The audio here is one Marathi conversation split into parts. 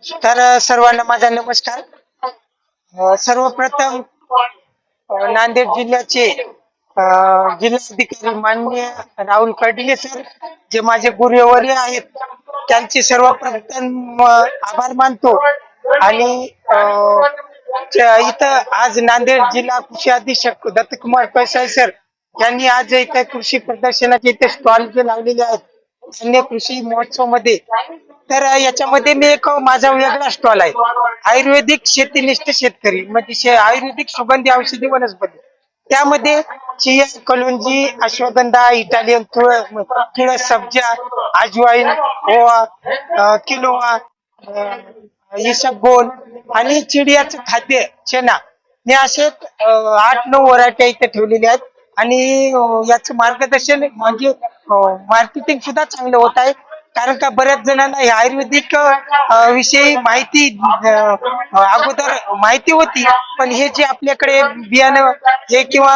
तर सर्वांना माझा नमस्कार. सर्वप्रथम नांदेड जिल्ह्याचे जिल्हाधिकारी माननीय राहुल कर्डिले सर, जे माझे गुरुवर्य आहेत, त्यांचे सर्वप्रथम आभार मानतो. आणि इथं आज नांदेड जिल्हा कृषी अधीक्षक दत्तकुमार पैसाई सर यांनी आज इथं कृषी प्रदर्शनाचे इथे स्टॉल जे लावलेले आहेत अन्य कृषी महोत्सव मध्ये. तर याच्यामध्ये मी एक माझा वेगळा स्टॉल आहे, आयुर्वेदिक शेतीनिष्ठ शेतकरी, म्हणजे आयुर्वेदिक सुगंधी औषधी वनस्पती. त्यामध्ये चिया, कलुंजी, अश्वगंधा, इटालियन तुळस, सब्जा, अजवाईन, ओवा, किनोवा, इसबगोल आणि चिडियाचं खाद्य चना, हे असे 8-9 व्हरायटी इथे ठेवलेल्या आहेत. आणि याचं मार्गदर्शन म्हणजे मार्केटिंग सुद्धा चांगलं होत आहे. कारण का बऱ्याच जणांना हे आयुर्वेदिक विषयी माहिती अगोदर माहिती होती, पण हे जे आपल्याकडे बियाणं हे किंवा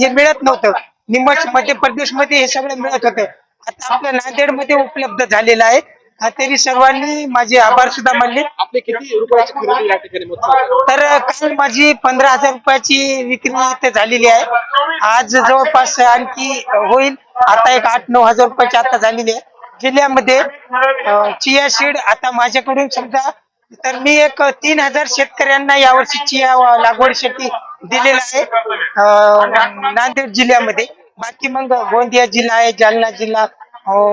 हे मिळत नव्हतं. निमच मध्य प्रदेश मध्ये हे सगळं मिळत होतं, आता आपल्या नांदेड मध्ये उपलब्ध झालेलं आहे. तरी सर्वांनी माझे आभार सुद्धा मानले. आपले किती रुपयाची खरेदी या ठिकाणी तर काल माझी 15,000 रुपयाची विक्री इथे झालेली आहे. आज जवळपास आणखी होईल, आता एक 8-9 हजार रुपयाची आता झालेली आहे. जिल्ह्यामध्ये चिया सीड आता माझ्याकडून समजा, तर मी एक 3,000 शेतकऱ्यांना यावर्षी चिया लागवडीसाठी दिलेला आहे नांदेड जिल्ह्यामध्ये. बाकी मग गोंदिया जिल्हा आहे, जालना जिल्हा,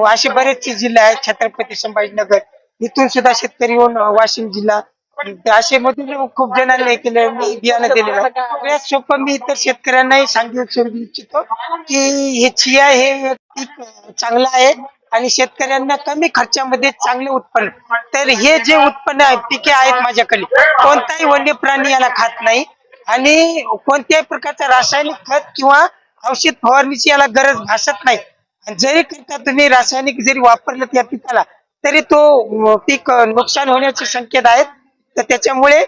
असे बरेचसे जिल्हे आहेत, छत्रपती संभाजीनगर इथून सुद्धा शेतकरी येऊन वाशिम जिल्हा, असे मधून खूप जणांना हे केलं, मी बियाणं दिलेलं आहे. सगळ्यात सोपं मी इतर शेतकऱ्यांनाही सांगू इच्छितो की हे चिया हे पीक चांगलं आहे आणि शेतकऱ्यांना कमी खर्चामध्ये चांगले उत्पन्न. तर हे जे उत्पन्न आहे, पिके आहेत माझ्याकडे, कोणताही वन्य प्राणी याला खात नाही आणि कोणत्याही प्रकारचा रासायनिक खत किंवा औषध फवारणीची याला गरज भासत नाही. जरी करता तुम्ही रासायनिक जरी वापरलं त्या पिकाला, तरी तो पीक नुकसान होण्याची शक्यता आहे. तर त्याच्यामुळे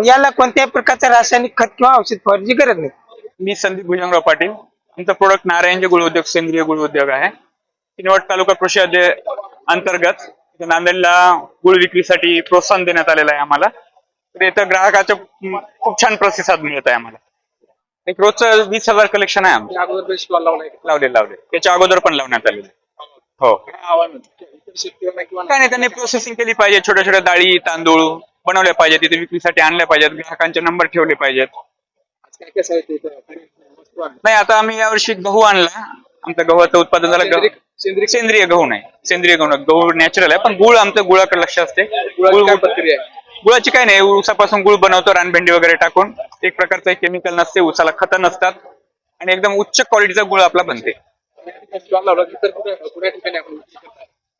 याला कोणत्याही प्रकारचा रासायनिक खत किंवा औषध फवारणीची गरज नाही. मी संदीप भुजंगराव पाटील. आमचा प्रोडक्ट नारायणचे गुळ उद्योग, सेंद्रिय गुळ उद्योग आहे. किनवट तालुका कृषी अंतर्गत नांदेडला गुळ विक्रीसाठी प्रोत्साहन देण्यात आलेलं आहे आम्हाला. तर इथं ग्राहकाचा खूप छान प्रतिसाद मिळत आहे आम्हाला. एक रोजचं 20,000 कलेक्शन आहे आमचं. अगोदर स्टॉल लावलाय लावले त्याच्या अगोदर पण लावण्यात आलेले. हो, शेतकऱ्यांना किंवा काय नाही, त्यांनी प्रोसेसिंग केली पाहिजे, छोट्या छोट्या डाळी तांदूळ बनवल्या पाहिजेत, तिथे विक्रीसाठी आणल्या पाहिजेत, ग्राहकांचे नंबर ठेवले पाहिजेत. काय कसं आहे ते नाही, आता आम्ही यावर्षी गहू आणला. आमचं गव्हाचं उत्पादन झालं. सेंद्रिय गहू नाही, सेंद्रिय गहू नाही, गहू नॅचरल आहे, पण गुळ आमचं गुळाकडे लक्ष असते. प्रक्रिया आहे? गुळाची काय नाही, ऊसापासून गुळ बनवतो रानभेंडी वगैरे टाकून. एक प्रकारचं केमिकल नसते, ऊसाला खतं नसतात आणि एकदम उच्च क्वालिटीचा गुळ आपला बनते. स्टॉल लावला तर कुठल्या ठिकाणी आपण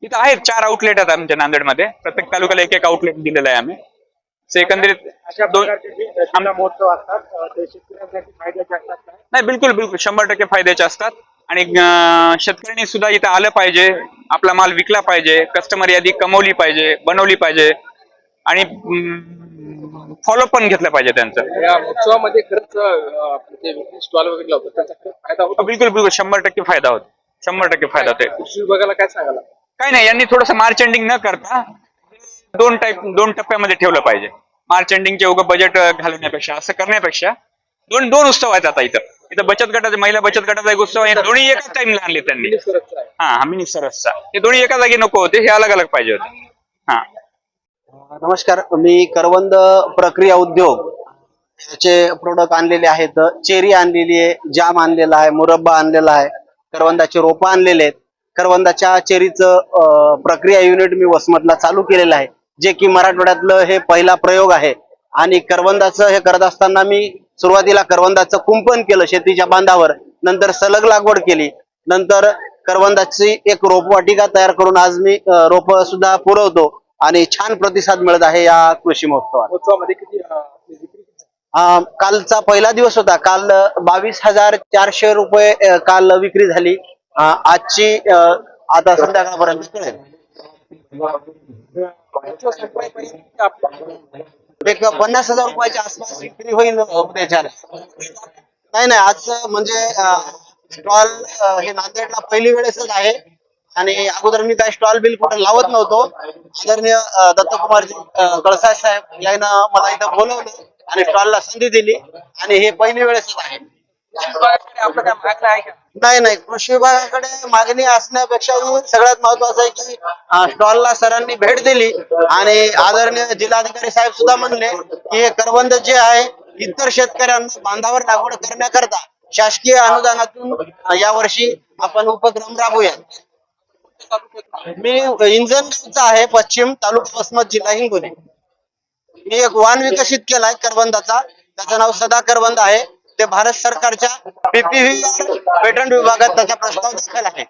इथं आहेत 4 आउटलेट आहेत आमच्या नांदेडमध्ये. प्रत्येक तालुक्याला एक आउटलेट दिलेलं आहे आम्ही. एकंदरीत अशा प्रकारचे महोत्सव असतात ते शेतकऱ्यांसाठी फायद्याचे असतात का? नाही, बिलकुल बिलकुल 100% फायद्याचे असतात. आणि शेतकऱ्यांनी सुद्धा इथं आलं पाहिजे, आपला माल विकला पाहिजे, कस्टमर यादी कमवली पाहिजे, बनवली पाहिजे आणि फॉलो पण घेतलं पाहिजे त्यांचं. या महोत्सवामध्ये खरंच स्टॉल वगैरे लावतात त्याचा फायदा होतो? बिलकुल बिलकुल 100% फायदा होतो. 100% फायदा होते. कृषी विभागाला काय सांगायला? काही नाही, यांनी थोडंसं मार्च एंडिंग न करता 2 टप्प्यामध्ये ठेवलं पाहिजे. मार्च एंडिंगचे उगं बजेट घालवण्यापेक्षा, असं करण्यापेक्षा दोन उत्सव आहेत आता इथं बचत गटाचा, महिला बचत गटाचा एक उत्सव आहे, दोन्ही एकाच टाइमला आणले त्यांनी. हा, मिनी सरसचा, हे दोन्ही एका जागी नको होते, हे अलग अलग पाहिजे होते. हा, नमस्कार, मी करवंद प्रक्रिया उद्योग याचे प्रोडक्ट आणलेले आहेत. चेरी आणलेली आहे, जाम आणलेला आहे, मुरब्बा आणलेला आहे, करवंदाचे रोपं आणलेले आहेत. करवंदाच्या चेरीचं प्रक्रिया युनिट मी वसमतला चालू केलेलं आहे, जे की मराठवाड्यातलं हे पहिला प्रयोग आहे. आणि करवंदाचं हे करत असताना मी सुरुवातीला करवंदाचं कुंपण केलं शेतीच्या बांधावर, नंतर सलग लागवड केली, नंतर करवंदाची एक रोपवाटिका तयार करून आज मी रोप सुद्धा पुरवतो आणि छान प्रतिसाद मिळत आहे या कृषी महोत्सवामध्ये. किती कालचा पहिला दिवस होता. काल 22,400 रुपये काल विक्री झाली. आजची आता संध्याकाळपर्यंत कळेल एक 50,000 रुपयाच्या आसपास विक्री होईल उद्याच्या. नाही, आज म्हणजे स्टॉल हे नांदेडला पहिली वेळेसच आहे आणि अगोदर मी काही स्टॉल बिल कुठे लावत नव्हतो. आदरणीय दत्तकुमारजी कळसाय साहेब यानं मला इथं बोलवलं आणि स्टॉलला संधी दिली आणि हे पहिली वेळेस आहे. आपलं काय मागणं आहे का? नाही, कृषी विभागाकडे मागणी असण्यापेक्षाही सगळ्यात महत्वाचं आहे की स्टॉलला सरांनी भेट दिली आणि आदरणीय जिल्हाधिकारी साहेब सुद्धा म्हणले की हे करवंद जे आहे इतर शेतकऱ्यांना बांधावर लागवड करण्याकरता शासकीय अनुदानातून यावर्षी आपण उपक्रम राबवूयात. मी इंजनगावचा आहे, पश्चिम तालुका वसमत जिल्हा हिंगोली. मी एक वाण विकसित केलाय करवंदाचा, त्याचं नाव सदा करवंद आहे. ते भारत सरकारच्या PPV पेटंट विभागात त्याचा प्रस्ताव दाखल आहे.